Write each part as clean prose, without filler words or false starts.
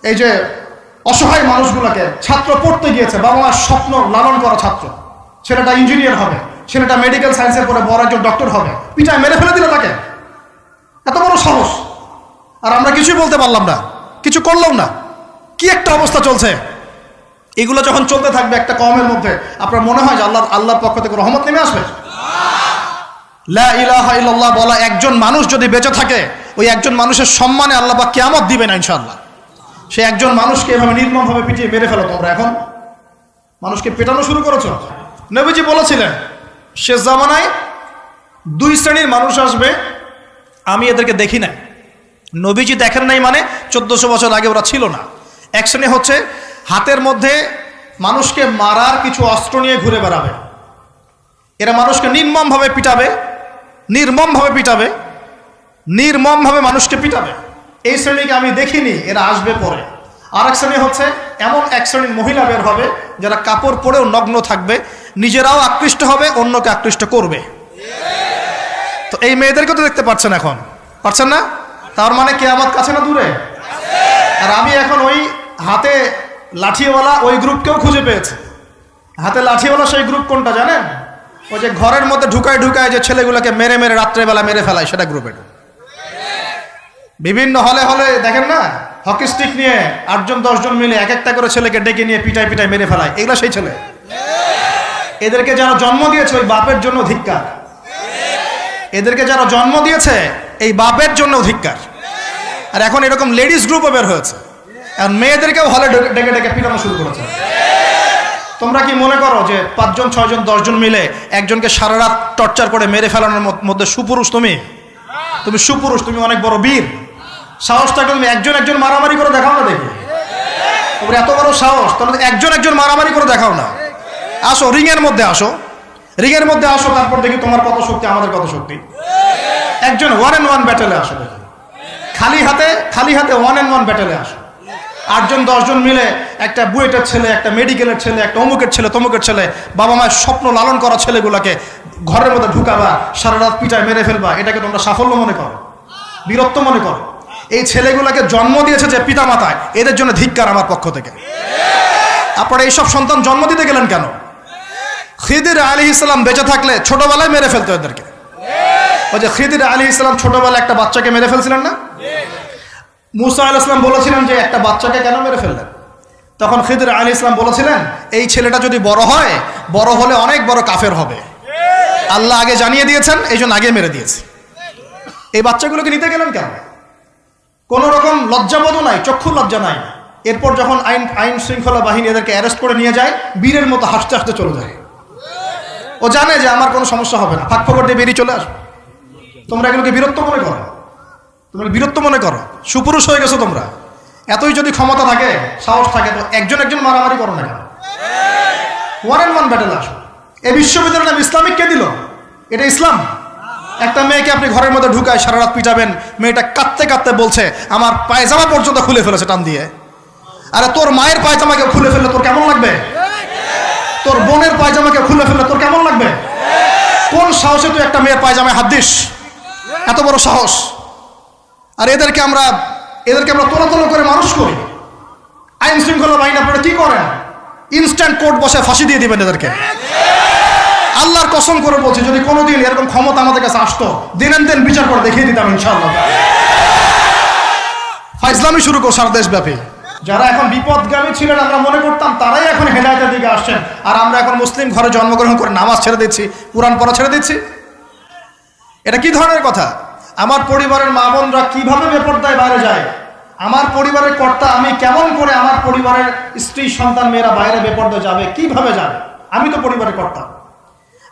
এই যে অসহায় মানুষগুলোকে, ছাত্র পড়তে গিয়েছে, বাবা মার স্বপ্ন লালন করা ছাত্র, ছেলেটা ইঞ্জিনিয়ার হবে, ছেলেটা মেডিকেল সায়েন্সের পরে বড় একজন ডক্টর হবে, পিটায় মেরে ফেলে দিল তাকে। এত বড় সাহস! আর আমরা কিছুই বলতে পারলাম না, কিছু করলাম না। কি একটা অবস্থা চলছে! এগুলো যখন চলতে থাকবে একটা কওমের মধ্যে, আপনার মনে হয় যে আল্লাহর পক্ষ থেকে রহমত নেমে আসবে? লা ইলাহা ইল্লাল্লাহ বলা একজন মানুষ যদি বেঁচে থাকে, ওই একজন মানুষের সম্মানে আল্লাহ পাক কিয়ামত দিবেন ইনশাআল্লাহ। সে একজন মানুষকে এভাবে নির্মমভাবে পিটিয়ে মেরে ফেলো তোমরা। এখন মানুষকে পেটানো শুরু করেছো। নবীজি বলেছিলেন শেষ জামানায় দুই শ্রেণীর মানুষ আসবে, আমি এদেরকে দেখি নাই। নবীজি দেখেন নাই মানে 1400 বছর আগে ওরা ছিল না। এক শ্রেণী হচ্ছে হাতের মধ্যে মানুষকে মারার কিছু অস্ত্র নিয়ে ঘুরে বেড়াবে। এরা মানুষকে নির্মমভাবে পিটাবে, নির্মমভাবে পিটাবে, নির্মমভাবে মানুষকে পিটাবে। এই শ্রেণীকে আমি দেখিনি, এরা আসবে পরে। আর এক শ্রেণী হচ্ছে এমন এক শ্রেণীর মহিলা বের হবে যারা কাপড় পরেও নগ্ন থাকবে, নিজেরাও আকৃষ্ট হবে, অন্যকে আকৃষ্ট করবে। তো এই মেয়েদেরকে তো দেখতে পাচ্ছেন, এখন পাচ্ছেন না? তার মানে কিয়ামত কাছে না দূরে? আর আমি এখন ওই হাতে লাঠিওয়ালা ওই গ্রুপকেও খুঁজে পেয়েছি। হাতে লাঠিওয়ালা সেই গ্রুপ কোনটা জানেন? ওই যে ঘরের মধ্যে ঢুকায় ঢুকায় যে ছেলেগুলোকে মেরে মেরে রাত্রেবেলা মেরে ফেলায়, সেটা গ্রুপের। বিভিন্ন হলে হলে দেখেন না, হকি স্টিক নিয়ে 8-10 জন মিলে এক একটা করে ছেলেকে ডেকে নিয়ে পিটায় পিটায় মেরে ফেলায়, এগুলো সেই ছেলে। এদেরকে যারা জন্ম দিয়েছে ওই বাপের জন্য ধিক্কার। এদেরকে যারা জন্ম দিয়েছে এই বাপের জন্য ধিক্কার। আর এখন এরকম লেডিস গ্রুপও বের হয়েছে, আর মেয়েদেরকেও হলে ডেকে ডেকে পিটানো শুরু করেছে। তোমরা কি মনে করো যে 5 জন 6 জন 10 জন মিলে একজনকে সারা রাত টর্চার করে মেরে ফেলানোর মধ্যে সুপুরুষ? তুমি সুপুরুষ, তুমি অনেক বড় বীর। সাহসটাকে তুমি একজন মারামারি করে দেখাও না দেখি। তোমরা এত বড় সাহস, তাহলে একজন মারামারি করে দেখাও না। আসো রিংয়ের মধ্যে, আসো রিংয়ের মধ্যে আসো, তারপর দেখি তোমার কত শক্তি, আমাদের কত শক্তি। একজন 1-on-1 ব্যাটেলে আসো দেখি। খালি হাতে 1-on-1 ব্যাটেলে আসো। 8 জন 10 জন মিলে একটা বুয়েটের ছেলে, একটা মেডিকেলের ছেলে, একটা অমুকের ছেলে, তমুকের ছেলে, বাবা মায়ের স্বপ্ন লালন করা ছেলেগুলোকে ঘরের মধ্যে ঢুকাবা, সারা রাত পিটায় মেরে ফেলবা, এটাকে তোমরা সাফল্য মনে করো, বীরত্ব মনে করো? এই ছেলেগুলোকে জন্ম দিয়েছে যে পিতা মাতায়, এদের জন্য ধিক্কার আমার পক্ষ থেকে। আপনারা এইসব সন্তান জন্ম দিতে গেলেন কেন? খিদির আলাইহিস সালাম বেঁচে থাকলে ছোটবেলায় মেরে ফেলতো এদেরকে। ওই যে খিদির আলাইহিস সালাম ছোটবেলায় একটা বাচ্চাকে মেরে ফেলছিলেন না? মুসা আলাইহিস সালাম বলেছিলেন যে একটা বাচ্চাকে কেন মেরে ফেললেন? তখন খিদির আলাইহিস সালাম বলেছিলেন এই ছেলেটা যদি বড় হয়, বড় হলে অনেক বড় কাফের হবে। আল্লাহ আগে জানিয়ে দিয়েছেন, এই জন্য আগে মেরে দিয়েছে। এই বাচ্চাগুলোকে নিতে গেলেন কেন? কোন রকম লজ্জাবোধও নাই, চক্ষু লজ্জা নাই। এরপর যখন আইন শৃঙ্খলা বাহিনী এদেরকে অ্যারেস্ট করে নিয়ে যায়, বীরের মতো হাসতে হাসতে চলে যায়। ও জানে যে আমার কোনো সমস্যা হবে না, ফাঁক ফোকর দিয়ে বেরিয়ে চলে আসবে। তোমরা এগুলোকে বীরত্ব মনে করো, তোমরা বীরত্ব মনে করো, সুপুরুষ হয়ে গেছো তোমরা। এতই যদি ক্ষমতা থাকে, সাহস থাকে, তো একজন মারামারি করো না কেন? 1-on-1 ব্যাটেলে আসো। এই বিশ্ববিদ্যালয়ের নাম ইসলামিক কে দিল? এটা ইসলাম? একটা মেয়েকে আপনি ঘরের মধ্যে ঢুকায় সারা রাত পিটাবেন, মেয়েটা কাঁদতে কাঁদতে বলছে আমার পায়জামা পর্যন্ত খুলে ফেলেছে টান দিয়ে। আরে তোর মায়ের পায়জামাকে খুলে ফেললে তোর কেমন লাগবে? তোর বোনের পায়জামাকে খুলে ফেললে তোর কেমন লাগবে? কোন সাহসে তুই একটা মেয়ের পায়জামায় হাত দিস? এত বড় সাহস! আর এদেরকে আমরা তোলা করে মানুষ করি। আইন শৃঙ্খলা বাহিনী আপনারা কি করেন? ইনস্ট্যান্ট কোর্ট বসে ফাঁসি দিয়ে দিবেন এদেরকে। আল্লাহর কসম করে বলছি, যদি কোনোদিন এরকম ক্ষমতা আমাদের কাছে আসতো, দিন বিচার করে দেখিয়ে দিতাম ইনশাআল্লাহ। ফাইজলামি শুরু কর সারা দেশব্যাপী। যারা এখন বিপদগামী ছিলেন আমরা মনে করতাম তারাই এখন হেদায়েতের দিকে আসছেন, আর আমরা এখন মুসলিম ঘরে জন্মগ্রহণ করে নামাজ ছেড়ে দিচ্ছি, কুরআন পড়া ছেড়ে দিচ্ছি। এটা কি ধরনের কথা? আমার পরিবারের মা বোনরা কিভাবে বেপরদায় বাইরে যায়? আমার পরিবারের কর্তা আমি কেমন করে আমার পরিবারের স্ত্রী সন্তান মেয়েরা বাইরে বেপরদায় যাবে? কিভাবে যাবে? আমি তো পরিবারের কর্তা,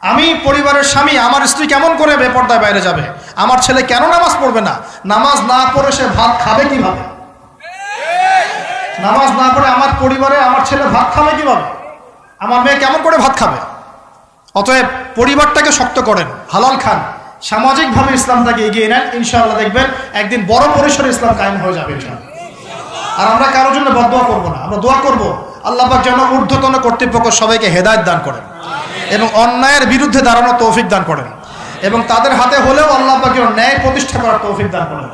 আমি পরিবারের স্বামী, আমার স্ত্রী কেমন করে বেপরদায় বাইরে যাবে? আমার ছেলে কেন নামাজ পড়বে না? নামাজ না পড়ে সে ভাত খাবে কিভাবে? নামাজ না পড়ে আমার পরিবারে আমার ছেলে ভাত খাবে কিভাবে? আমার মেয়ে কেমন করে ভাত খাবে? অতএব পরিবারটাকে শক্ত করেন, হালাল খান, সামাজিকভাবে ইসলামটাকে এগিয়ে নেন, ইনশাআল্লাহ দেখবেন একদিন বড় পরিসরে ইসলাম কায়েম হয়ে যাবে ইনশাআল্লাহ। আর আমরা কারোর জন্য বদদোয়া করবো না, আমরা দোয়া করবো আল্লাহ পাক যেন ঊর্ধ্বতন কর্তৃপক্ষ সবাইকে হেদায়েত দান করেন এবং অন্যায়ের বিরুদ্ধে দাঁড়ানোর তৌফিক দান করেন, এবং তাদের হাতে হলেও আল্লাহ পাক যেন ন্যায় প্রতিষ্ঠা করার তৌফিক দান করেন।